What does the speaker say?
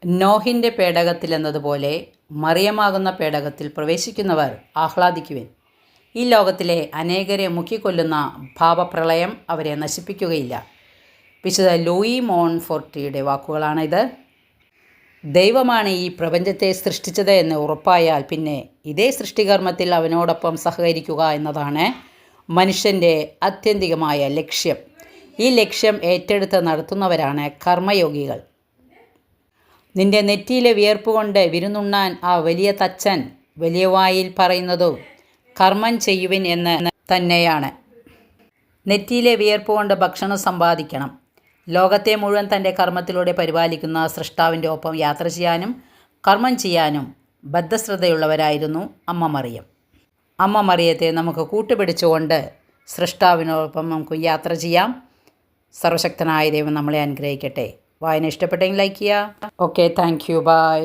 നോഹിൻ്റെ പേടകത്തിലെന്നതുപോലെ മറിയമാകുന്ന പേടകത്തിൽ പ്രവേശിക്കുന്നവർ ആഹ്ലാദിക്കുവിൻ. ഈ ലോകത്തിലെ അനേകരെ മുക്കിക്കൊല്ലുന്ന ഭാവപ്രളയം അവരെ നശിപ്പിക്കുകയില്ല. വിശുദ്ധ ലൂയി മോൺഫോർട്ടിയുടെ വാക്കുകളാണിത്. ദൈവമാണ് ഈ പ്രപഞ്ചത്തെ സൃഷ്ടിച്ചത് എന്ന് ഉറപ്പായാൽ പിന്നെ ഇതേ സൃഷ്ടികർമ്മത്തിൽ അവനോടൊപ്പം സഹകരിക്കുക എന്നതാണ് മനുഷ്യൻ്റെ ആത്യന്തികമായ ലക്ഷ്യം. ഈ ലക്ഷ്യം ഏറ്റെടുത്ത് നടത്തുന്നവരാണ് കർമ്മയോഗികൾ. നിന്റെ നെറ്റിയിലെ വിയർപ്പ് കൊണ്ട് വിരുന്നുണ്ണാൻ ആ വലിയ തച്ചൻ വലിയ വായിൽ പറയുന്നതും കർമ്മം ചെയ്യുവിൻ എന്ന് തന്നെയാണ്. നെറ്റിയിലെ വിയർപ്പ് കൊണ്ട് ഭക്ഷണം സമ്പാദിക്കണം. ലോകത്തെ മുഴുവൻ തൻ്റെ കർമ്മത്തിലൂടെ പരിപാലിക്കുന്ന സൃഷ്ടാവിൻ്റെ ഒപ്പം യാത്ര ചെയ്യാനും കർമ്മം ചെയ്യാനും ബദ്ധശ്രദ്ധയുള്ളവരായിരുന്നു അമ്മ മറിയം. അമ്മ മറിയത്തെ നമുക്ക് കൂട്ടുപിടിച്ചുകൊണ്ട് സൃഷ്ടാവിനോടൊപ്പം നമുക്ക് യാത്ര ചെയ്യാം. സർവശക്തനായ ദൈവം നമ്മളെ അനുഗ്രഹിക്കട്ടെ. വായന ഇഷ്ടപ്പെട്ടെങ്കിൽ ലൈക്ക് ചെയ്യുക. Okay, thank you, by.